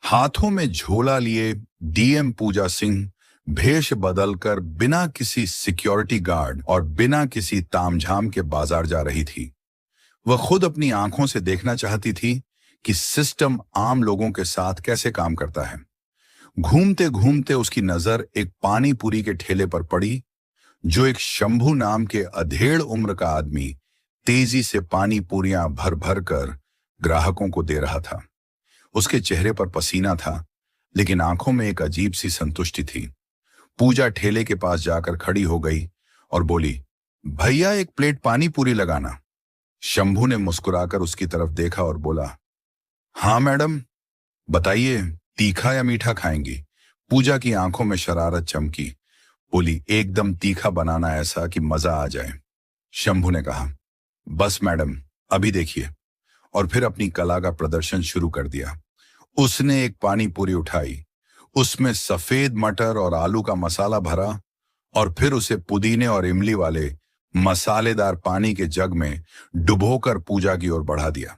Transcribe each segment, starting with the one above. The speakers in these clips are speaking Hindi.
हाथों में झोला लिए डीएम पूजा सिंह भेष बदलकर बिना किसी सिक्योरिटी गार्ड और बिना किसी तामझाम के बाजार जा रही थी। वह खुद अपनी आंखों से देखना चाहती थी कि सिस्टम आम लोगों के साथ कैसे काम करता है। घूमते घूमते उसकी नजर एक पानी पूरी के ठेले पर पड़ी, जो एक शंभू नाम के अधेड़ उम्र का आदमी तेजी से पानी पूरियां भर भर कर ग्राहकों को दे रहा था। उसके चेहरे पर पसीना था, लेकिन आंखों में एक अजीब सी संतुष्टि थी। पूजा ठेले के पास जाकर खड़ी हो गई और बोली, भैया एक प्लेट पानी पूरी लगाना। शंभू ने मुस्कुराकर उसकी तरफ देखा और बोला, हाँ मैडम, बताइए तीखा या मीठा खाएंगी। पूजा की आंखों में शरारत चमकी। बोली, एकदम तीखा बनाना, ऐसा कि मजा आ जाए। शंभू ने कहा, बस मैडम, अभी देखिए। और फिर अपनी कला का प्रदर्शन शुरू कर दिया। उसने एक पानी पूरी उठाई, उसमें सफेद मटर और आलू का मसाला भरा और फिर उसे पुदीने और इमली वाले मसालेदार पानी के जग में डुबोकर पूजा की ओर बढ़ा दिया।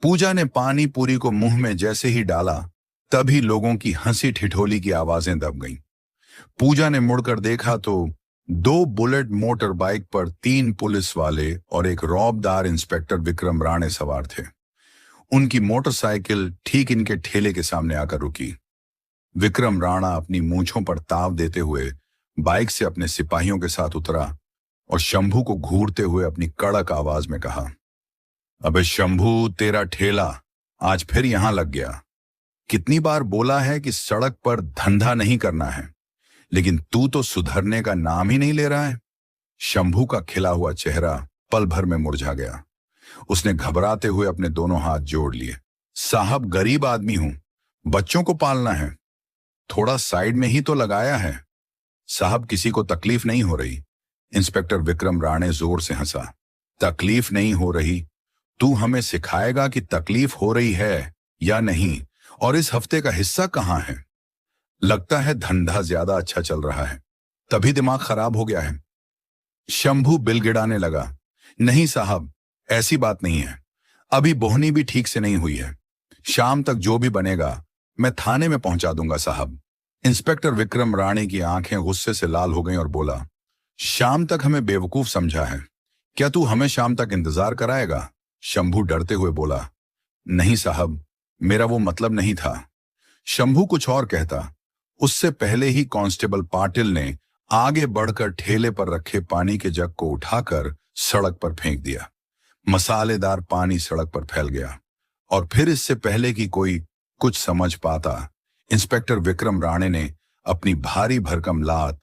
पूजा ने पानी पूरी को मुंह में जैसे ही डाला, तभी लोगों की हंसी ठिठोली की आवाजें दब गईं। पूजा ने मुड़कर देखा तो 2 बुलेट मोटर बाइक पर 3 पुलिस वाले और एक रौबदार इंस्पेक्टर विक्रम राणे सवार थे। उनकी मोटरसाइकिल ठीक इनके ठेले के सामने आकर रुकी। विक्रम राणा अपनी मूंछों पर ताव देते हुए बाइक से अपने सिपाहियों के साथ उतरा और शंभू को घूरते हुए अपनी कड़क आवाज में कहा, अबे शंभू, तेरा ठेला आज फिर यहां लग गया। कितनी बार बोला है कि सड़क पर धंधा नहीं करना है, लेकिन तू तो सुधरने का नाम ही नहीं ले रहा है। शंभू का खिला हुआ चेहरा पल भर में मुरझा गया। उसने घबराते हुए अपने दोनों हाथ जोड़ लिए। साहब, गरीब आदमी हूं, बच्चों को पालना है, थोड़ा साइड में ही तो लगाया है। साहब, किसी को तकलीफ नहीं हो रही। इंस्पेक्टर विक्रम राणे जोर से हंसा। तकलीफ नहीं हो रही? तू हमें सिखाएगा कि तकलीफ हो रही है या नहीं, और इस हफ्ते का हिस्सा कहां है? लगता है धंधा ज्यादा अच्छा चल रहा है, तभी दिमाग खराब हो गया है। शंभू बिलगिड़ाने लगा। नहीं साहब, ऐसी बात नहीं है। अभी बोहनी भी ठीक से नहीं हुई है। शाम तक जो भी बनेगा मैं थाने में पहुंचा दूंगा साहब। इंस्पेक्टर विक्रम राणे की आंखें गुस्से से लाल हो गईं और बोला, शाम तक हमें बेवकूफ समझा है क्या? तू हमें शाम तक इंतजार कराएगा? शंभू डरते हुए बोला, नहीं साहब, मेरा वो मतलब नहीं था। शंभू कुछ और कहता, उससे पहले ही कांस्टेबल पाटिल ने आगे बढ़कर ठेले पर रखे पानी के जग को उठाकर सड़क पर फेंक दिया। मसालेदार पानी सड़क पर फैल गया और फिर इससे पहले कि कोई कुछ समझ पाता, इंस्पेक्टर विक्रम राणे ने अपनी भारी भरकम लात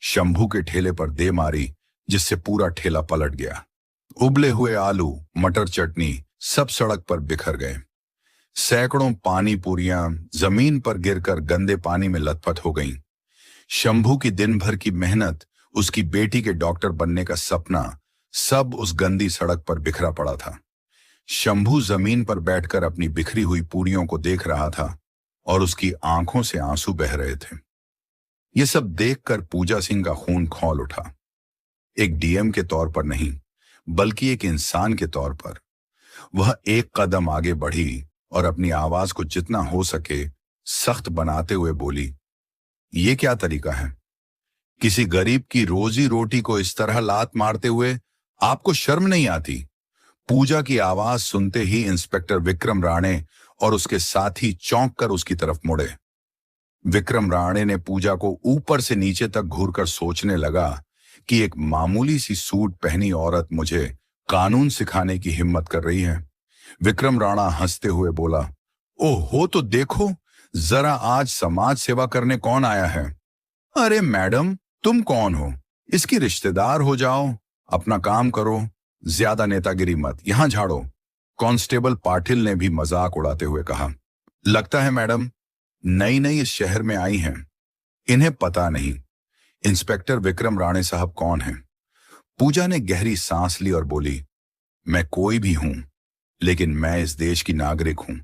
शंभू के ठेले पर दे मारी, जिससे पूरा ठेला पलट गया। उबले हुए आलू, मटर चटनी सब सड़क पर बिखर गए। सैकड़ों पानी पूरियां जमीन पर गिरकर गंदे पानी में लथपथ हो गईं। शंभू की दिन भर की मेहनत, उसकी बेटी के डॉक्टर बनने का सपना, सब उस गंदी सड़क पर बिखरा पड़ा था। शंभू जमीन पर बैठकर अपनी बिखरी हुई पूरियों को देख रहा था और उसकी आंखों से आंसू बह रहे थे। ये सब देखकर पूजा सिंह का खून खौल उठा। एक डीएम के तौर पर नहीं, बल्कि एक इंसान के तौर पर वह एक कदम आगे बढ़ी और अपनी आवाज को जितना हो सके सख्त बनाते हुए बोली, ये क्या तरीका है? किसी गरीब की रोजी रोटी को इस तरह लात मारते हुए आपको शर्म नहीं आती? पूजा की आवाज सुनते ही इंस्पेक्टर विक्रम राणे और उसके साथी चौंक कर उसकी तरफ मुड़े। विक्रम राणे ने पूजा को ऊपर से नीचे तक घूरकर सोचने लगा कि एक मामूली सी सूट पहनी औरत मुझे कानून सिखाने की हिम्मत कर रही है। विक्रम राणा हंसते हुए बोला, ओहो, तो देखो जरा आज समाज सेवा करने कौन आया है। अरे मैडम, तुम कौन हो? इसकी रिश्तेदार हो जाओ, अपना काम करो, ज्यादा नेतागिरी मत, यहां झाड़ो। कांस्टेबल पाटिल ने भी मजाक उड़ाते हुए कहा, लगता है मैडम नई नई इस शहर में आई हैं, इन्हें पता नहीं इंस्पेक्टर विक्रम राणे साहब कौन हैं। पूजा ने गहरी सांस ली और बोली, मैं कोई भी हूं, लेकिन मैं इस देश की नागरिक हूं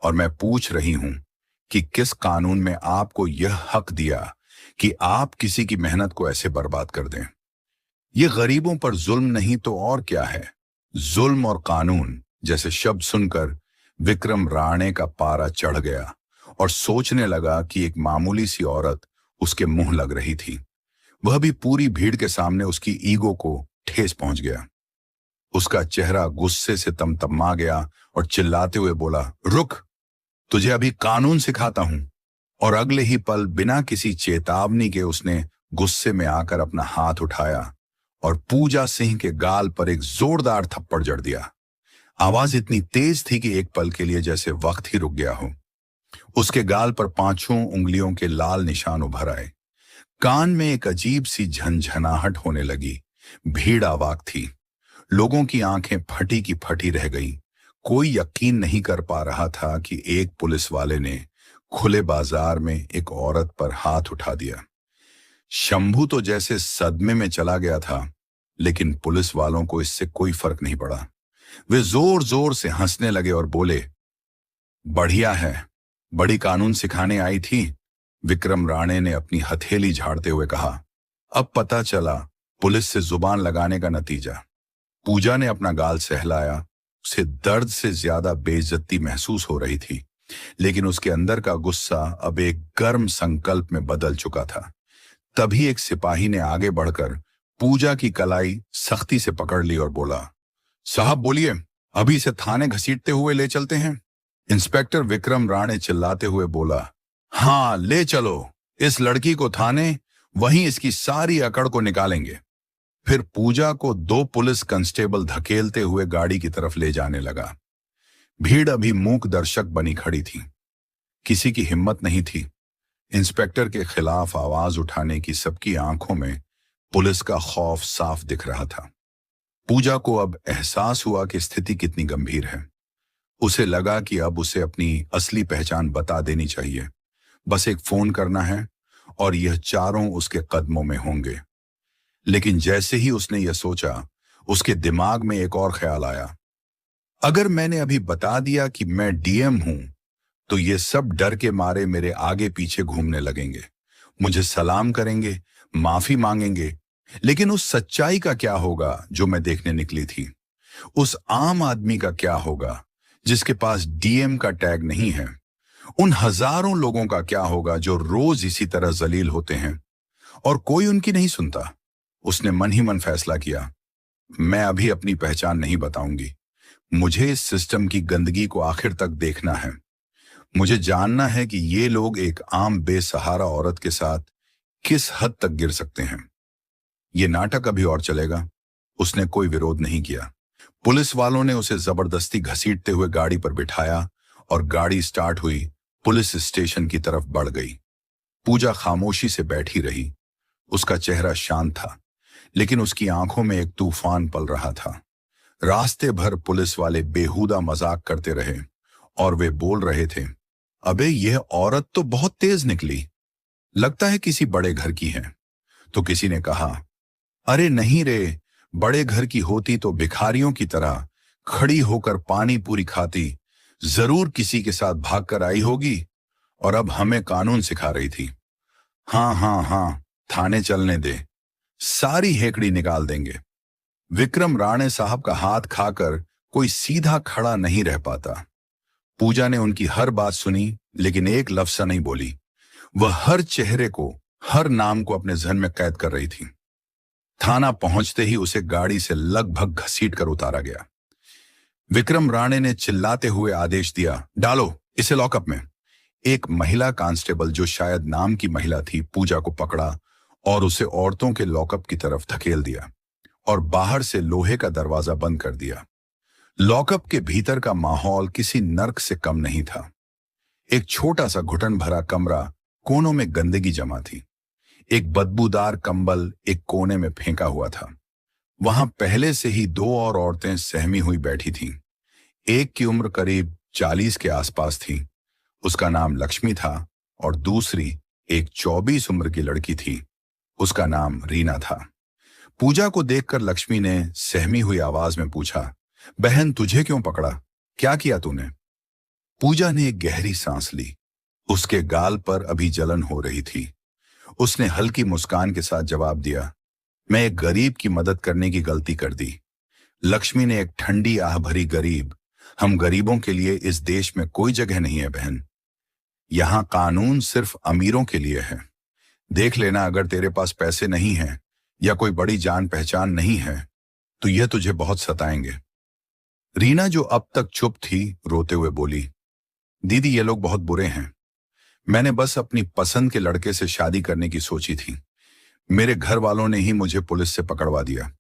और मैं पूछ रही हूं कि किस कानून में आपको यह हक दिया कि आप किसी की मेहनत को ऐसे बर्बाद कर दें। ये गरीबों पर जुल्म नहीं तो और क्या है। जुल्म और कानून जैसे शब्द सुनकर विक्रम राणे का पारा चढ़ गया और सोचने लगा कि एक मामूली सी औरत उसके मुंह लग रही थी। वह भी पूरी भीड़ के सामने उसकी ईगो को ठेस पहुंच गया। उसका चेहरा गुस्से से तमतमा गया और चिल्लाते हुए बोला, रुक, तुझे अभी कानून सिखाता हूं। और अगले ही पल बिना किसी चेतावनी के उसने गुस्से में आकर अपना हाथ उठाया और पूजा सिंह के गाल पर एक जोरदार थप्पड़ जड़ दिया। आवाज इतनी तेज थी कि एक पल के लिए जैसे वक्त ही रुक गया हो। उसके गाल पर पांचों उंगलियों के लाल निशान उभर आए। कान में एक अजीब सी झनझनाहट होने लगी। भीड़ अवाक थी। लोगों की आंखें फटी की फटी रह गईं। कोई यकीन नहीं कर पा रहा था कि एक पुलिस वाले ने खुले बाजार में एक औरत पर हाथ उठा दिया। शंभू तो जैसे सदमे में चला गया था, लेकिन पुलिस वालों को इससे कोई फर्क नहीं पड़ा। वे जोर जोर से हंसने लगे और बोले, बढ़िया है, बड़ी कानून सिखाने आई थी। विक्रम राणे ने अपनी हथेली झाड़ते हुए कहा। अब पता चला पुलिस से जुबान लगाने का नतीजा। पूजा ने अपना गाल सहलाया। उसे दर्द से ज्यादा बेइज्जती महसूस हो रही थी, लेकिन उसके अंदर का गुस्सा अब एक गर्म संकल्प में बदल चुका था। तभी एक सिपाही ने आगे बढ़कर पूजा की कलाई सख्ती से पकड़ ली और बोला, साहब बोलिए, अभी से थाने घसीटते हुए ले चलते हैं। इंस्पेक्टर विक्रम राणे चिल्लाते हुए बोला, हाँ ले चलो, इस लड़की को थाने, वहीं इसकी सारी अकड़ को निकालेंगे। फिर पूजा को दो पुलिस कांस्टेबल धकेलते हुए गाड़ी की तरफ ले जाने लगा। भीड़ अभी मूक दर्शक बनी खड़ी थी। किसी की हिम्मत नहीं थी। इंस्पेक्टर के खिलाफ आवाज उठाने की सबकी आंखों में पुलिस का खौफ साफ दिख रहा था। पूजा को अब एहसास हुआ कि स्थिति कितनी गंभीर है। उसे लगा कि अब उसे अपनी असली पहचान बता देनी चाहिए। बस एक फोन करना है और यह चारों उसके कदमों में होंगे। लेकिन जैसे ही उसने यह सोचा, उसके दिमाग में एक और ख्याल आया। अगर मैंने अभी बता दिया कि मैं डीएम हूं, तो ये सब डर के मारे मेरे आगे पीछे घूमने लगेंगे, मुझे सलाम करेंगे, माफी मांगेंगे। लेकिन उस सच्चाई का क्या होगा जो मैं देखने निकली थी? उस आम आदमी का क्या होगा जिसके पास डीएम का टैग नहीं है? उन हजारों लोगों का क्या होगा जो रोज इसी तरह जलील होते हैं और कोई उनकी नहीं सुनता? उसने मन ही मन फैसला किया, मैं अभी अपनी पहचान नहीं बताऊंगी। मुझे इस सिस्टम की गंदगी को आखिर तक देखना है। मुझे जानना है कि ये लोग एक आम बेसहारा औरत के साथ किस हद तक गिर सकते हैं। ये नाटक अभी और चलेगा। उसने कोई विरोध नहीं किया। पुलिस वालों ने उसे जबरदस्ती घसीटते हुए गाड़ी पर बिठाया और गाड़ी स्टार्ट हुई, पुलिस स्टेशन की तरफ बढ़ गई। पूजा खामोशी से बैठी रही। उसका चेहरा शांत था, लेकिन उसकी आंखों में एक तूफान पल रहा था। रास्ते भर पुलिस वाले बेहुदा मजाक करते रहे और वे बोल रहे थे, अबे यह औरत तो बहुत तेज निकली, लगता है किसी बड़े घर की है। तो किसी ने कहा, अरे नहीं रे, बड़े घर की होती तो भिखारियों की तरह खड़ी होकर पानी पूरी खाती, जरूर किसी के साथ भागकर आई होगी और अब हमें कानून सिखा रही थी। हाँ हाँ हाँ, थाने चलने दे, सारी हेकड़ी निकाल देंगे। विक्रम राणे साहब का हाथ खाकर कोई सीधा खड़ा नहीं रह पाता। पूजा ने उनकी हर बात सुनी, लेकिन एक लफ्ज सा नहीं बोली। वह हर चेहरे को, हर नाम को अपने जहन में कैद कर रही थी। थाना पहुंचते ही उसे गाड़ी से लगभग घसीट कर उतारा गया। विक्रम राणे ने चिल्लाते हुए आदेश दिया, डालो इसे लॉकअप में। एक महिला कांस्टेबल, जो शायद नाम की महिला थी, पूजा को पकड़ा और उसे औरतों के लॉकअप की तरफ धकेल दिया और बाहर से लोहे का दरवाजा बंद कर दिया। लॉकअप के भीतर का माहौल किसी नर्क से कम नहीं था। एक छोटा सा घुटन भरा कमरा, कोनों में गंदगी जमा थी। एक बदबूदार कंबल एक कोने में फेंका हुआ था। वहां पहले से ही दो और औरतें सहमी हुई बैठी थीं। एक की उम्र करीब 40 के आसपास थी, उसका नाम लक्ष्मी था, और दूसरी एक 24 उम्र की लड़की थी, उसका नाम रीना था। पूजा को देखकर लक्ष्मी ने सहमी हुई आवाज में पूछा, बहन तुझे क्यों पकड़ा, क्या किया तूने? पूजा ने एक गहरी सांस ली। उसके गाल पर अभी जलन हो रही थी। उसने हल्की मुस्कान के साथ जवाब दिया, मैं एक गरीब की मदद करने की गलती कर दी। लक्ष्मी ने एक ठंडी आह भरी, गरीब, हम गरीबों के लिए इस देश में कोई जगह नहीं है बहन। यहां कानून सिर्फ अमीरों के लिए है। देख लेना, अगर तेरे पास पैसे नहीं हैं या कोई बड़ी जान पहचान नहीं है तो यह तुझे बहुत सताएंगे। रीना, जो अब तक चुप थी, रोते हुए बोली, दीदी ये लोग बहुत बुरे हैं। मैंने बस अपनी पसंद के लड़के से शादी करने की सोची थी। मेरे घर वालों ने ही मुझे पुलिस से पकड़वा दिया।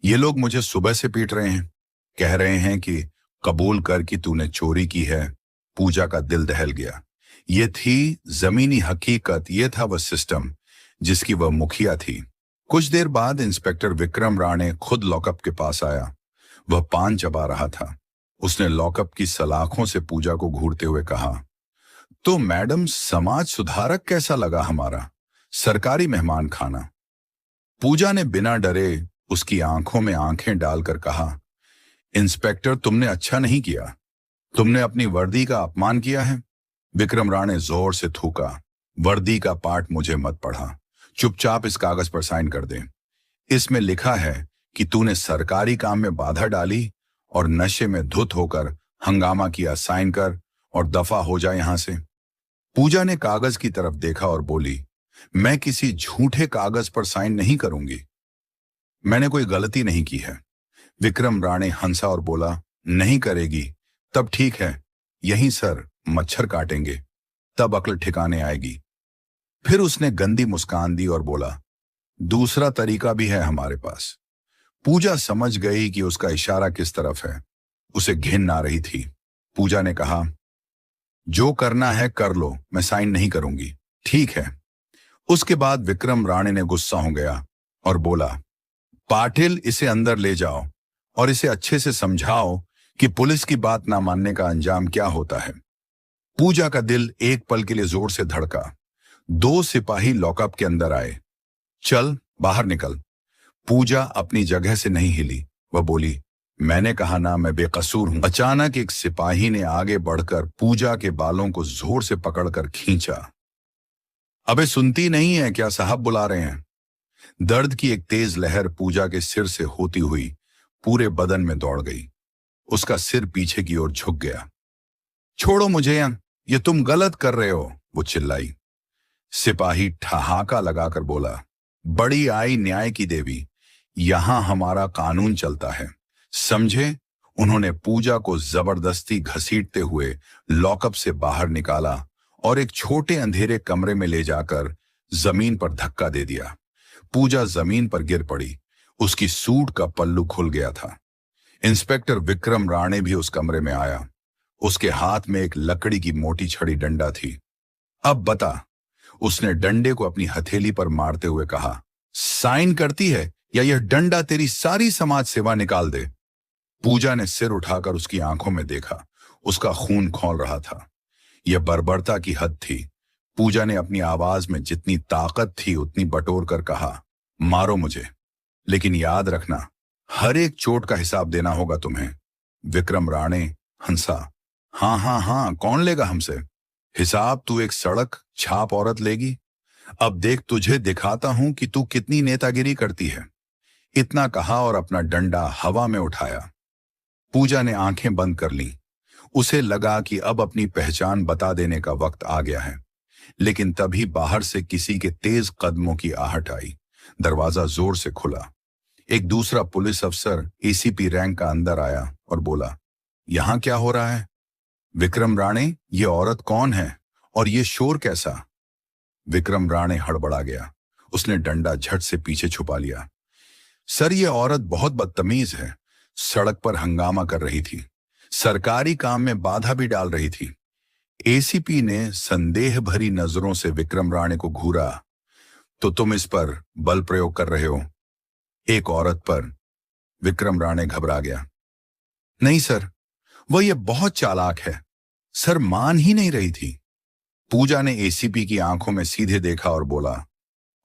ये लोग मुझे सुबह से पीट रहे हैं, कह रहे हैं कि कबूल कर कि तूने चोरी की है। पूजा का दिल दहल गया। ये थी जमीनी हकीकत, ये था वह सिस्टम जिसकी वह मुखिया थी। कुछ देर बाद इंस्पेक्टर विक्रम राणे खुद लॉकअप के पास आया। वह पान चबा रहा था। उसने लॉकअप की सलाखों से पूजा को घूरते हुए कहा, तो मैडम, समाज सुधारक कैसा लगा हमारा सरकारी मेहमान खाना? पूजा ने बिना डरे उसकी आंखों में आंखें डालकर कहा, इंस्पेक्टर, तुमने अच्छा नहीं किया। तुमने अपनी वर्दी का अपमान किया है। विक्रम राणे जोर से थूका, वर्दी का पाठ मुझे मत पढ़ा। चुपचाप इस कागज पर साइन कर दे। इसमें लिखा है कि तूने सरकारी काम में बाधा डाली और नशे में धुत होकर हंगामा किया। साइन कर और दफा हो जाए यहां से। पूजा ने कागज की तरफ देखा और बोली, मैं किसी झूठे कागज पर साइन नहीं करूंगी। मैंने कोई गलती नहीं की है। विक्रम राणे हंसा और बोला, नहीं करेगी तब ठीक है, यहीं सर मच्छर काटेंगे, तब अक्ल ठिकाने आएगी। फिर उसने गंदी मुस्कान दी और बोला, दूसरा तरीका भी है हमारे पास। पूजा समझ गई कि उसका इशारा किस तरफ है। उसे घिन आ रही थी। पूजा ने कहा, जो करना है कर लो, मैं साइन नहीं करूंगी। ठीक है। उसके बाद विक्रम राणे ने गुस्सा हो गया और बोला, पाटिल, इसे अंदर ले जाओ और इसे अच्छे से समझाओ कि पुलिस की बात ना मानने का अंजाम क्या होता है। पूजा का दिल एक पल के लिए जोर से धड़का। 2 सिपाही लॉकअप के अंदर आए। चल बाहर निकल। पूजा अपनी जगह से नहीं हिली। वह बोली, मैंने कहा ना, मैं बेकसूर हूं। अचानक एक सिपाही ने आगे बढ़कर पूजा के बालों को जोर से पकड़कर खींचा। अबे सुनती नहीं है क्या, साहब बुला रहे हैं। दर्द की एक तेज लहर पूजा के सिर से होती हुई पूरे बदन में दौड़ गई। उसका सिर पीछे की ओर झुक गया। छोड़ो मुझे, ये तुम गलत कर रहे हो, वो चिल्लाई। सिपाही ठहाका लगाकर बोला, बड़ी आई न्याय की देवी, यहां हमारा कानून चलता है, समझे। उन्होंने पूजा को जबरदस्ती घसीटते हुए लॉकअप से बाहर निकाला और एक छोटे अंधेरे कमरे में ले जाकर जमीन पर धक्का दे दिया। पूजा जमीन पर गिर पड़ी। उसकी सूट का पल्लू खुल गया था। इंस्पेक्टर विक्रम राणे भी उस कमरे में आया। उसके हाथ में एक लकड़ी की मोटी छड़ी डंडा थी। अब बता, उसने डंडे को अपनी हथेली पर मारते हुए कहा, साइन करती है या यह डंडा तेरी सारी समाज सेवा निकाल दे। पूजा ने सिर उठाकर उसकी आंखों में देखा। उसका खून खौल रहा था। यह बर्बरता की हद थी। पूजा ने अपनी आवाज में जितनी ताकत थी उतनी बटोर कर कहा, मारो मुझे, लेकिन याद रखना, हर एक चोट का हिसाब देना होगा तुम्हें। विक्रम राणे हंसा, हाँ हाँ हाँ, कौन लेगा हमसे हिसाब? तू एक सड़क छाप औरत लेगी? अब देख, तुझे दिखाता हूं कि तू कितनी नेतागिरी करती है। इतना कहा और अपना डंडा हवा में उठाया। पूजा ने आंखें बंद कर लीं। उसे लगा कि अब अपनी पहचान बता देने का वक्त आ गया है। लेकिन तभी बाहर से किसी के तेज कदमों की आहट आई। दरवाजा जोर से खुला। एक दूसरा पुलिस अफसर एसीपी रैंक का अंदर आया और बोला, यहां क्या हो रहा है? विक्रम राणे, ये औरत कौन है और ये शोर कैसा? विक्रम राणे हड़बड़ा गया। उसने डंडा झट से पीछे छुपा लिया। सर, ये औरत बहुत बदतमीज है। सड़क पर हंगामा कर रही थी, सरकारी काम में बाधा भी डाल रही थी। एसीपी ने संदेह भरी नजरों से विक्रम राणे को घूरा। तो तुम इस पर बल प्रयोग कर रहे हो? एक औरत पर? विक्रम राणे घबरा गया। नहीं सर, वह ये बहुत चालाक है। सर, मान ही नहीं रही थी। पूजा ने एसीपी की आंखों में सीधे देखा और बोला,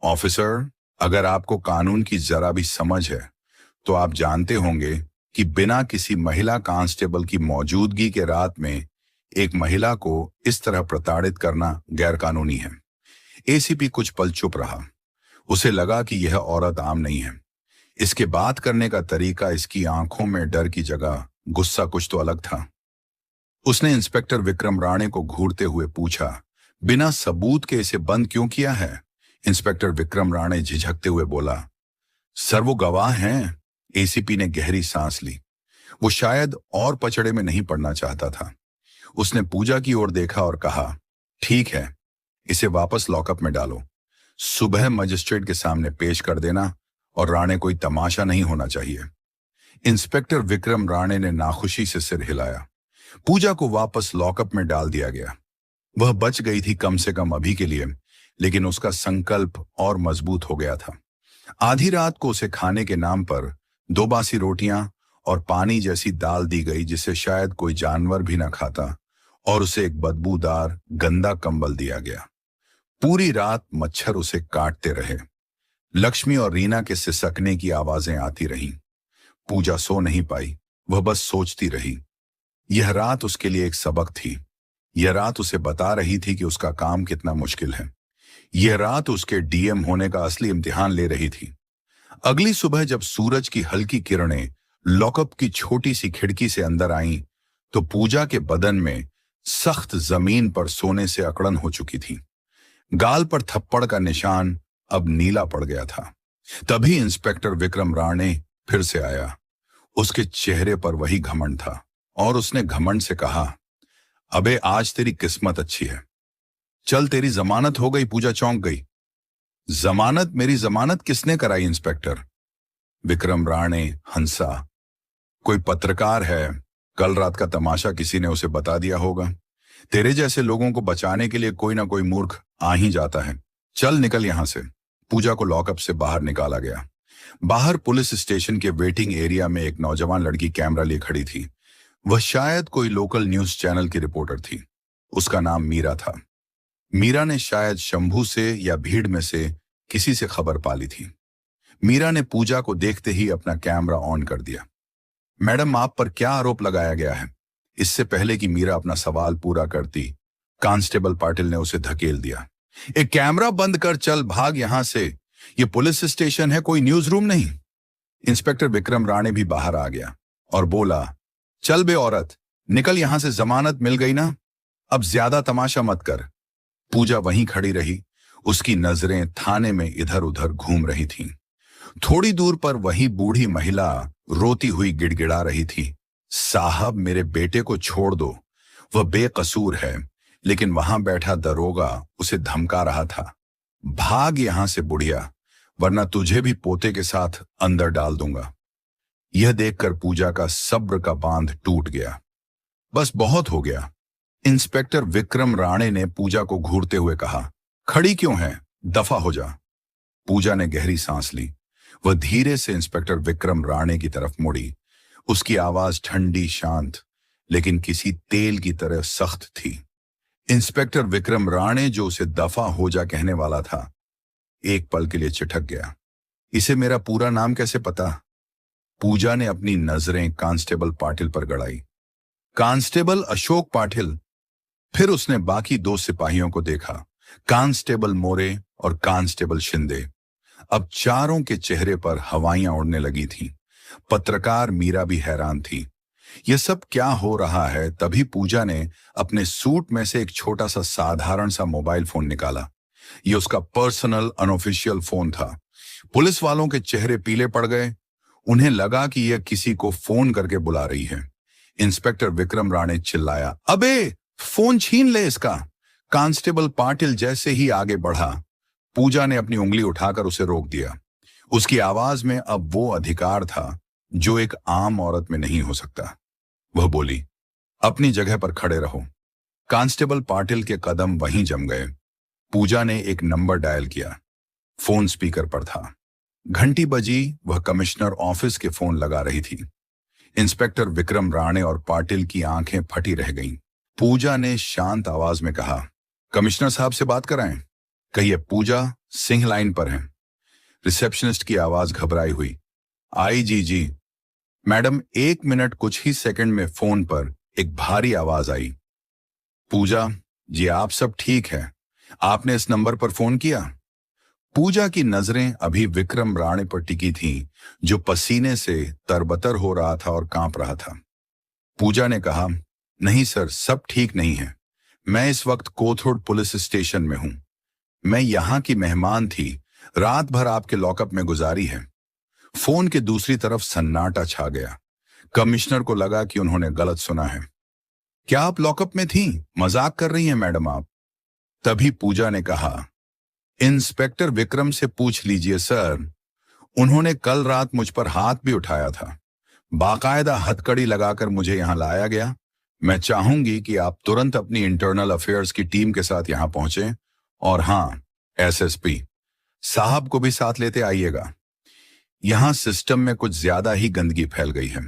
ऑफिसर, अगर आपको कानून की जरा भी समझ है तो आप जानते होंगे कि बिना किसी महिला कांस्टेबल की मौजूदगी के रात में एक महिला को इस तरह प्रताड़ित करना गैरकानूनी है। एसीपी कुछ पल चुप रहा। उसे लगा कि यह औरत आम नहीं है। इसके बात करने का तरीका, इसकी आंखों में डर की जगह गुस्सा कुछ तो अलग था। उसने इंस्पेक्टर विक्रम राणे को घूरते हुए पूछा, बिना सबूत के इसे बंद क्यों किया है? इंस्पेक्टर विक्रम राणे झिझकते हुए बोला। सर वो गवाह हैं। एसीपी ने गहरी सांस ली। वो शायद और पचड़े में नहीं पड़ना चाहता था। उसने पूजा की ओर देखा और कहा, ठीक है, इसे वापस लॉकअप में डालो। सुबह मजिस्ट्रेट के सामने पेश कर देना और राणे कोई तमाशा नहीं होना चाहिए। इंस्पेक्टर विक्रम राणे ने नाखुशी से सिर हिलाया। पूजा को वापस लॉकअप में डाल दिया गया। वह बच गई थी कम से कम अभी के लिए, लेकिन उसका संकल्प और मजबूत हो गया था। आधी रात को उसे खाने के नाम पर 2 बासी रोटियां और पानी जैसी दाल दी गई जिसे शायद कोई जानवर भी न खाता, और उसे एक बदबूदार गंदा कंबल दिया गया। पूरी रात मच्छर उसे काटते रहे। लक्ष्मी और रीना के सिसकने की आवाजें आती रहीं। पूजा सो नहीं पाई। वह बस सोचती रही। यह रात उसके लिए एक सबक थी। यह रात उसे बता रही थी कि उसका काम कितना मुश्किल है। यह रात उसके डीएम होने का असली इम्तिहान ले रही थी। अगली सुबह जब सूरज की हल्की किरणें लॉकअप की छोटी सी खिड़की से अंदर आईं, तो पूजा के बदन में सख्त जमीन पर सोने से अकड़न हो चुकी थी। गाल पर थप्पड़ का निशान अब नीला पड़ गया था। तभी इंस्पेक्टर विक्रम राणे फिर से आया। उसके चेहरे पर वही घमंड था और उसने घमंड से कहा, अबे आज तेरी किस्मत अच्छी है। चल तेरी जमानत हो गई। पूजा चौंक गई। जमानत? मेरी जमानत किसने कराई इंस्पेक्टर? विक्रम राणे हंसा। कोई पत्रकार है, कल रात का तमाशा किसी ने उसे बता दिया होगा। तेरे जैसे लोगों को बचाने के लिए कोई ना कोई मूर्ख आ ही जाता है। चल निकल यहां से। पूजा को लॉकअप से बाहर निकाला गया। बाहर पुलिस स्टेशन के वेटिंग एरिया में एक नौजवान लड़की कैमरा लिए खड़ी थी। वह शायद कोई लोकल न्यूज चैनल की रिपोर्टर थी। उसका नाम मीरा था। मीरा ने शायद शंभू से या भीड़ में से किसी से खबर पाली थी। मीरा ने पूजा को देखते ही अपना कैमरा ऑन कर दिया। मैडम, आप पर क्या आरोप लगाया गया है? इससे पहले कि मीरा अपना सवाल पूरा करती, कांस्टेबल पाटिल ने उसे धकेल दिया। एक कैमरा बंद कर, चल भाग यहां से। ये पुलिस स्टेशन है, कोई न्यूज रूम नहीं। इंस्पेक्टर विक्रम राणे भी बाहर आ गया और बोला, चल बे औरत, निकल यहां से। जमानत मिल गई ना, अब ज्यादा तमाशा मत कर। पूजा वहीं खड़ी रही। उसकी नजरें थाने में इधर उधर घूम रही थीं। थोड़ी दूर पर वही बूढ़ी महिला रोती हुई गिड़गिड़ा रही थी, साहब मेरे बेटे को छोड़ दो, वह बेकसूर है। लेकिन वहां बैठा दरोगा उसे धमका रहा था, भाग यहां से बुढ़िया, वरना तुझे भी पोते के साथ अंदर डाल दूंगा। यह देखकर पूजा का सब्र का बांध टूट गया। बस बहुत हो गया। इंस्पेक्टर विक्रम राणे ने पूजा को घूरते हुए कहा, खड़ी क्यों है, दफा हो जा। पूजा ने गहरी सांस ली। वह धीरे से इंस्पेक्टर विक्रम राणे की तरफ मुड़ी। उसकी आवाज ठंडी शांत, लेकिन किसी तेल की तरह सख्त थी। इंस्पेक्टर विक्रम राणे, जो उसे दफा हो जा कहने वाला था, एक पल के लिए चिटक गया। इसे मेरा पूरा नाम कैसे पता? पूजा ने अपनी नजरें कांस्टेबल पाटिल पर गड़ाई। कांस्टेबल अशोक पाटिल। फिर उसने बाकी 2 सिपाहियों को देखा, कांस्टेबल मोरे और कांस्टेबल शिंदे। अब चारों के चेहरे पर हवाइयां उड़ने लगी थीं। पत्रकार मीरा भी हैरान थी। यह सब क्या हो रहा है? तभी पूजा ने अपने सूट में से एक छोटा सा साधारण सा मोबाइल फोन निकाला। यह उसका पर्सनल अनऑफिशियल फोन था। पुलिस वालों के चेहरे पीले पड़ गए। उन्हें लगा कि यह किसी को फोन करके बुला रही है। इंस्पेक्टर विक्रम राणे चिल्लाया, अबे फोन छीन ले इसका। कांस्टेबल पाटिल जैसे ही आगे बढ़ा, पूजा ने अपनी उंगली उठाकर उसे रोक दिया। उसकी आवाज में अब वो अधिकार था जो एक आम औरत में नहीं हो सकता। वह बोली, अपनी जगह पर खड़े रहो। कांस्टेबल पाटिल के कदम वहीं जम गए। पूजा ने एक नंबर डायल किया। फोन स्पीकर पर था। घंटी बजी। वह कमिश्नर ऑफिस के फोन लगा रही थी। इंस्पेक्टर विक्रम राणे और पाटिल की आंखें फटी रह गईं। पूजा ने शांत आवाज में कहा, कमिश्नर साहब से बात कराएं। कहिए पूजा सिंह लाइन पर हैं। रिसेप्शनिस्ट की आवाज घबराई हुई, आई जी। Madam 1 minute. कुछ ही सेकंड में फोन पर एक भारी आवाज आई, पूजा जी आप सब ठीक है, आपने इस नंबर पर फोन किया। पूजा की नजरें अभी विक्रम राणे पर टिकी थीं, जो पसीने से तरबतर हो रहा था और कांप रहा था। पूजा ने कहा, नहीं सर, सब ठीक नहीं है। मैं इस वक्त कोथरूड पुलिस स्टेशन में हूं। मैं यहां की मेहमान थी, रात भर आपके लॉकअप में गुजारी है। फोन के दूसरी तरफ सन्नाटा छा गया। कमिश्नर को लगा कि उन्होंने गलत सुना है। क्या आप लॉकअप में थी? मजाक कर रही हैं मैडम आप। तभी पूजा ने कहा, इंस्पेक्टर विक्रम से पूछ लीजिए सर, उन्होंने कल रात मुझ पर हाथ भी उठाया था। बाकायदा हथकड़ी लगाकर मुझे यहां लाया गया। मैं चाहूंगी कि आप तुरंत अपनी इंटरनल अफेयर्स की टीम के साथ यहां पहुंचे, और हां, एसएसपी साहब को भी साथ लेते आइएगा। यहां सिस्टम में कुछ ज्यादा ही गंदगी फैल गई है,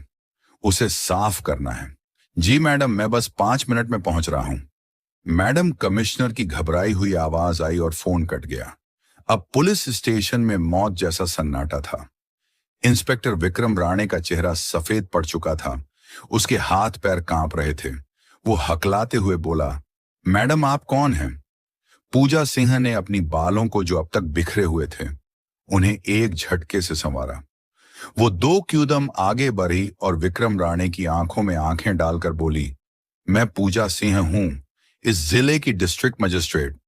उसे साफ करना है। जी मैडम, मैं बस 5 मिनट में पहुंच रहा हूं। मैडम, कमिश्नर की घबराई हुई आवाज आई और फोन कट गया। अब पुलिस स्टेशन में मौत जैसा सन्नाटा था। इंस्पेक्टर विक्रम राणे का चेहरा सफेद पड़ चुका था। उसके हाथ पैर कांप रहे थे। वो हकलाते हुए बोला, मैडम आप कौन हैं? पूजा सिंह ने अपनी बालों को, जो अब तक बिखरे हुए थे, उन्हें एक झटके से संवारा। वो 2 कदम आगे बढ़ी और विक्रम राणे की आंखों में आंखें डालकर बोली, मैं पूजा सिंह हूं, इस जिले की डिस्ट्रिक्ट मजिस्ट्रेट।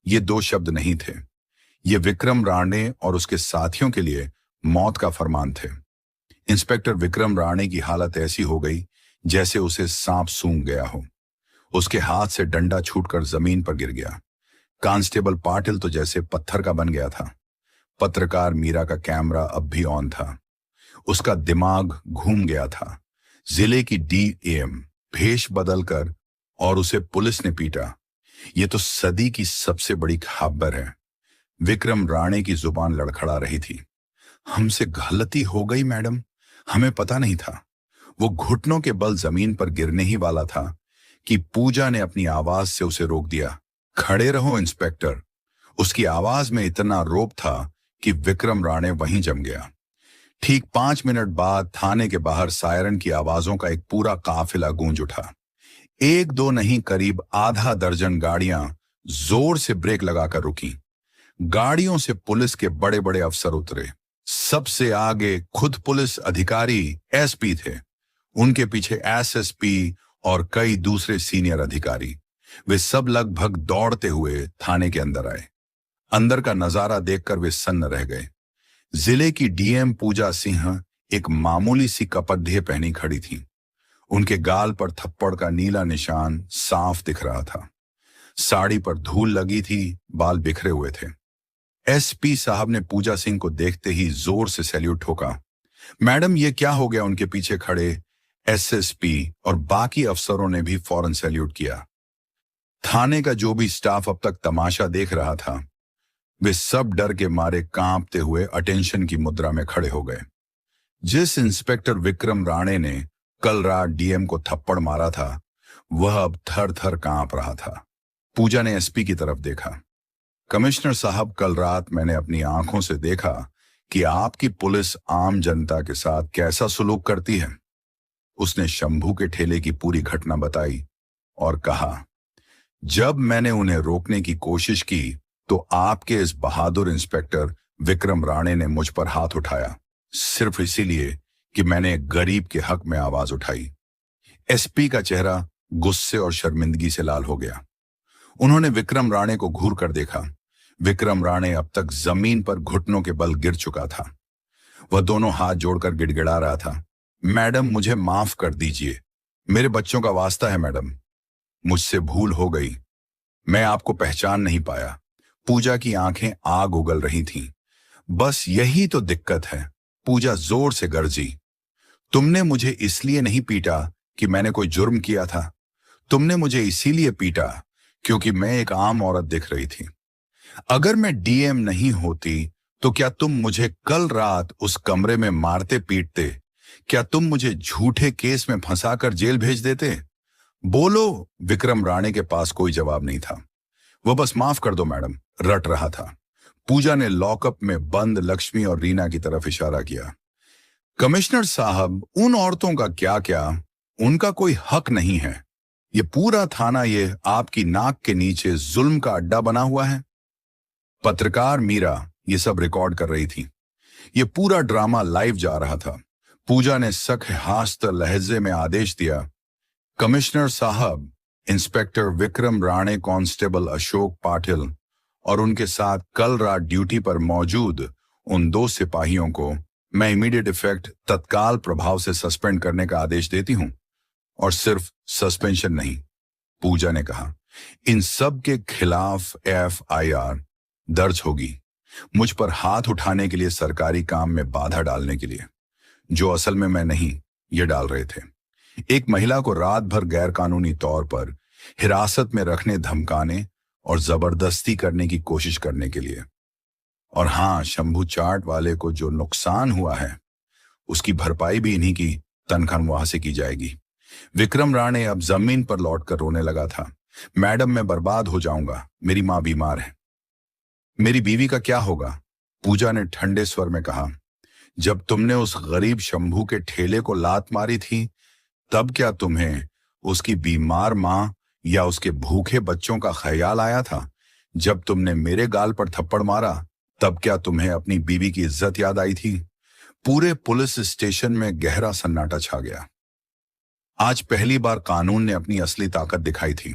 ये 2 शब्द नहीं थे, ये विक्रम राणे और उसके साथियों के लिए मौत का फरमान थे। इंस्पेक्टर विक्रम राणे की हालत ऐसी हो गई जैसे उसे सांप सूंघ गया हो। उसके हाथ से डंडा छूटकर जमीन पर गिर गया। कांस्टेबल पाटिल तो जैसे पत्थर का बन गया था। पत्रकार मीरा का कैमरा अब भी ऑन था। उसका दिमाग घूम गया था। जिले की डीएम भेष बदलकर और उसे पुलिस ने पीटा। ये तो सदी की सबसे बड़ी खबर है। विक्रम राणे की जुबान लड़खड़ा रही थी। हमसे गलती हो गई मैडम, हमें पता नहीं था। वो घुटनों के बल जमीन पर गिरने ही वाला था कि पूजा ने अपनी आवाज से उसे रोक दिया। खड़े रहो इंस्पेक्टर। उसकी आवाज में इतना रोब था कि विक्रम राणे वहीं जम गया। ठीक 5 मिनट बाद थाने के बाहर सायरन की आवाजों का एक पूरा काफिला गूंज उठा। 1-2 नहीं, करीब आधा दर्जन गाड़ियां जोर से ब्रेक लगाकर रुकी। गाड़ियों से पुलिस के बड़े बड़े अफसर उतरे। सबसे आगे खुद पुलिस अधिकारी एसपी थे। उनके पीछे एसएसपी और कई दूसरे सीनियर अधिकारी। वे सब लगभग दौड़ते हुए थाने के अंदर आए। अंदर का नजारा देखकर वे सन्न रह गए। जिले की डीएम पूजा सिंह एक मामूली सी कपड़े पहनी खड़ी थी। उनके गाल पर थप्पड़ का नीला निशान साफ दिख रहा था। साड़ी पर धूल लगी थी, बाल बिखरे हुए थे। एसपी साहब ने पूजा सिंह को देखते ही जोर से सैल्यूट ठोका। मैडम, ये क्या हो गया? उनके पीछे खड़े एसएसपी और बाकी अफसरों ने भी फौरन सैल्यूट किया। थाने का जो भी स्टाफ अब तक तमाशा देख रहा था, वे सब डर के मारे कांपते हुए अटेंशन की मुद्रा में खड़े हो गए। जिस इंस्पेक्टर विक्रम राणे ने कल रात डीएम को थप्पड़ मारा था, वह अब थर थर कांप रहा था। पूजा ने एसपी की तरफ देखा। कमिश्नर साहब, कल रात मैंने अपनी आंखों से देखा कि आपकी पुलिस आम जनता के साथ कैसा सुलूक करती है। उसने शंभू के ठेले की पूरी घटना बताई और कहा, जब मैंने उन्हें रोकने की कोशिश की तो आपके इस बहादुर इंस्पेक्टर विक्रम राणे ने मुझ पर हाथ उठाया, सिर्फ इसीलिए कि मैंने एक गरीब के हक में आवाज उठाई। एसपी का चेहरा गुस्से और शर्मिंदगी से लाल हो गया। उन्होंने विक्रम राणे को घूर कर देखा। विक्रम राणे अब तक जमीन पर घुटनों के बल गिर चुका था। वह दोनों हाथ जोड़कर गिड़गिड़ा रहा था, मैडम मुझे माफ कर दीजिए, मेरे बच्चों का वास्ता है मैडम, मुझसे भूल हो गई, मैं आपको पहचान नहीं पाया। पूजा की आंखें आग उगल रही थीं। बस यही तो दिक्कत है। पूजा जोर से गरजी, तुमने मुझे इसलिए नहीं पीटा कि मैंने कोई जुर्म किया था, तुमने मुझे इसीलिए पीटा क्योंकि मैं एक आम औरत दिख रही थी। अगर मैं डीएम नहीं होती तो क्या तुम मुझे कल रात उस कमरे में मारते पीटते? क्या तुम मुझे झूठे केस में फंसाकर जेल भेज देते? बोलो। विक्रम राणे के पास कोई जवाब नहीं था। वह बस माफ कर दो मैडम रट रहा था। पूजा ने लॉकअप में बंद लक्ष्मी और रीना की तरफ इशारा किया। कमिश्नर साहब, उन औरतों का क्या क्या, उनका कोई हक नहीं है। ये पूरा थाना ये आपकी नाक के नीचे जुल्म का अड्डा बना हुआ है। पत्रकार मीरा ये सब रिकॉर्ड कर रही थी। ये पूरा ड्रामा लाइव जा रहा था। पूजा ने सख्त हास्त लहजे में आदेश दिया, कमिश्नर साहब, इंस्पेक्टर विक्रम राणे, कांस्टेबल अशोक पाटिल और उनके साथ कल रात ड्यूटी पर मौजूद उन 2 सिपाहियों को मैं इमीडिएट इफेक्ट तत्काल प्रभाव से सस्पेंड करने का आदेश देती हूं। और सिर्फ सस्पेंशन नहीं, पूजा ने कहा, इन सब के खिलाफ FIR दर्ज होगी, मुझ पर हाथ उठाने के लिए, सरकारी काम में बाधा डालने के लिए, जो असल में मैं नहीं, ये डाल रहे थे। एक महिला को रात भर गैरकानूनी तौर पर हिरासत में रखने, धमकाने और जबरदस्ती करने की कोशिश करने के लिए। और हां, शंभू चाट वाले को जो नुकसान हुआ है उसकी भरपाई भी इन्हीं की तनख्वाह से की जाएगी। विक्रम राणे अब जमीन पर लौटकर रोने लगा था। मैडम, मैं बर्बाद हो जाऊंगा, मेरी मां बीमार है। मेरी बीवी का क्या होगा? पूजा ने ठंडे स्वर में कहा। जब तुमने उस गरीब शंभू के ठेले को लात मारी थी, तब क्या तुम्हें उसकी बीमार मां या उसके भूखे बच्चों का ख्याल आया था? जब तुमने मेरे गाल पर थप्पड़ मारा, तब क्या तुम्हें अपनी बीवी की इज्जत याद आई थी? पूरे पुलिस स्टेशन में गहरा सन्नाटा छा गया। आज पहली बार कानून ने अपनी असली ताकत दिखाई थी।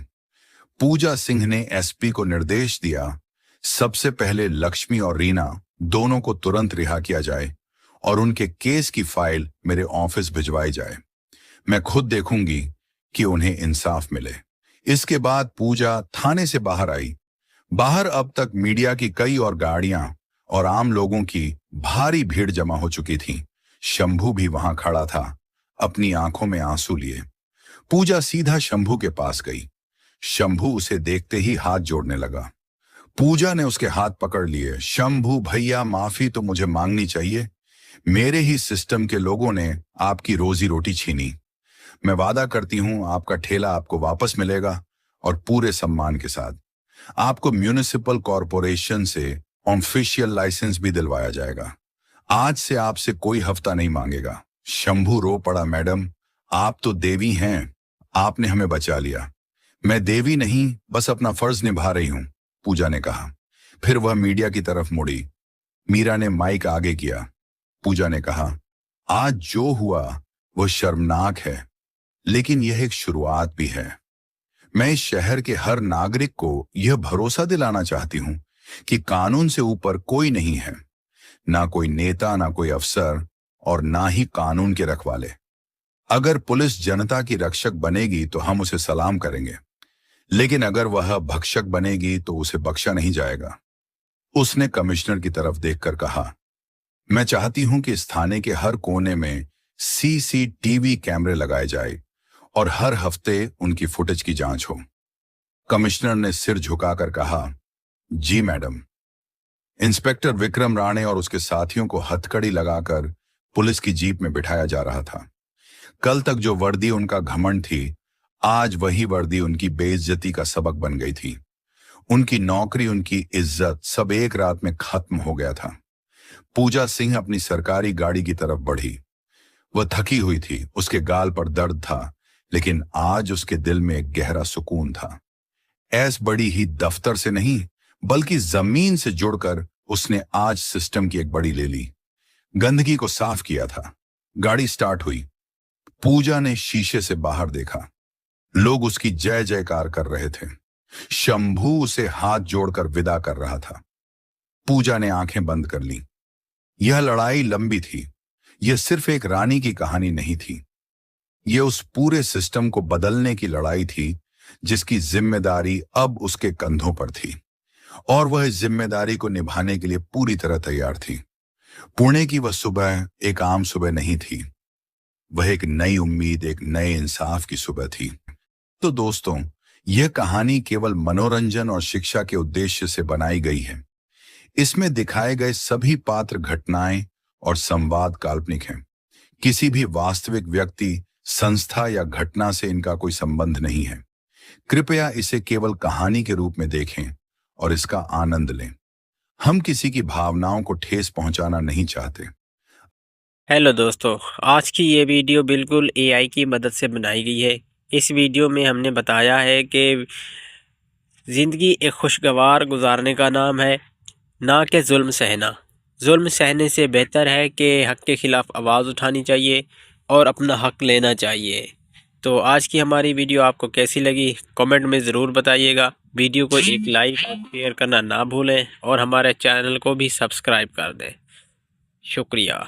पूजा सिंह ने SP को निर्देश दिया, सबसे पहले लक्ष्मी और रीना दोनों को तुरंत रिहा किया जाए और उनके केस की फाइल मेरे ऑफिस भिजवाई जाए। मैं खुद देखूंगी कि उन्हें इंसाफ मिले। इसके बाद पूजा थाने से बाहर आई। बाहर अब तक मीडिया की कई और गाड़ियां और आम लोगों की भारी भीड़ जमा हो चुकी थी। शंभू भी वहां खड़ा था, अपनी आंखों में आंसू लिए। पूजा सीधा शंभू के पास गई। शंभू उसे देखते ही हाथ जोड़ने लगा। पूजा ने उसके हाथ पकड़ लिए। शंभू भैया, माफी तो मुझे मांगनी चाहिए। मेरे ही सिस्टम के लोगों ने आपकी रोजी रोटी छीनी। मैं वादा करती हूं आपका ठेला आपको वापस मिलेगा और पूरे सम्मान के साथ। आपको म्यूनिसिपल कॉरपोरेशन से ऑफिशियल लाइसेंस भी दिलवाया जाएगा। आज से आपसे कोई हफ्ता नहीं मांगेगा। शंभू रो पड़ा। मैडम, आप तो देवी हैं, आपने हमें बचा लिया। मैं देवी नहीं, बस अपना फर्ज निभा रही हूं, पूजा ने कहा। फिर वह मीडिया की तरफ मुड़ी। मीरा ने माइक आगे किया। पूजा ने कहा, आज जो हुआ वह शर्मनाक है, लेकिन यह एक शुरुआत भी है। मैं इस शहर के हर नागरिक को यह भरोसा दिलाना चाहती हूं कि कानून से ऊपर कोई नहीं है, ना कोई नेता, ना कोई अफसर और ना ही कानून के रखवाले। अगर पुलिस जनता की रक्षक बनेगी तो हम उसे सलाम करेंगे, लेकिन अगर वह भक्षक बनेगी तो उसे बख्शा नहीं जाएगा। उसने कमिश्नर की तरफ देखकर कहा, मैं चाहती हूं कि इस थाने के हर कोने में CCTV कैमरे लगाए जाए और हर हफ्ते उनकी फुटेज की जांच हो। कमिश्नर ने सिर झुकाकर कहा, जी मैडम। इंस्पेक्टर विक्रम राणे और उसके साथियों को हथकड़ी लगाकर पुलिस की जीप में बिठाया जा रहा था। कल तक जो वर्दी उनका घमंड थी, आज वही वर्दी उनकी बेइज्जती का सबक बन गई थी। उनकी नौकरी, उनकी इज्जत, सब एक रात में खत्म हो गया था। पूजा सिंह अपनी सरकारी गाड़ी की तरफ बढ़ी। वह थकी हुई थी, उसके गाल पर दर्द था, लेकिन आज उसके दिल में एक गहरा सुकून था। ऐस बड़ी ही दफ्तर से नहीं, बल्कि जमीन से जुड़कर उसने आज सिस्टम की एक बड़ी ले ली। गंदगी को साफ किया था। गाड़ी स्टार्ट हुई। पूजा ने शीशे से बाहर देखा। लोग उसकी जय जयकार कर रहे थे। शंभू उसे हाथ जोड़कर विदा कर रहा था। पूजा ने आंखें बंद कर ली। यह लड़ाई लंबी थी। यह सिर्फ एक रानी की कहानी नहीं थी। यह उस पूरे सिस्टम को बदलने की लड़ाई थी जिसकी जिम्मेदारी अब उसके कंधों पर थी, और वह इस जिम्मेदारी को निभाने के लिए पूरी तरह तैयार थी। पुणे की वह सुबह एक आम सुबह नहीं थी। वह एक नई उम्मीद, एक नए इंसाफ की सुबह थी। तो दोस्तों, यह कहानी केवल मनोरंजन और शिक्षा के उद्देश्य से बनाई गई है। इसमें दिखाए गए सभी पात्र, घटनाएं और संवाद काल्पनिक हैं। किसी भी वास्तविक व्यक्ति, संस्था या घटना से इनका कोई संबंध नहीं है। कृपया इसे केवल कहानी के रूप में देखें और इसका आनंद लें। हम किसी की भावनाओं को ठेस पहुंचाना नहीं चाहते। हेलो दोस्तों, आज की ये वीडियो बिल्कुल AI की मदद से बनाई गई है। इस वीडियो में हमने बताया है कि ज़िंदगी एक खुशगवार गुजारने का नाम है, ना कि जुल्म सहना। जुल्म सहने से बेहतर है कि हक़ के ख़िलाफ़ आवाज़ उठानी चाहिए और अपना हक़ लेना चाहिए। तो आज की हमारी वीडियो आपको कैसी लगी कमेंट में ज़रूर बताइएगा। वीडियो को एक लाइक और शेयर करना ना भूलें और हमारे चैनल को भी सब्सक्राइब कर दें। शुक्रिया।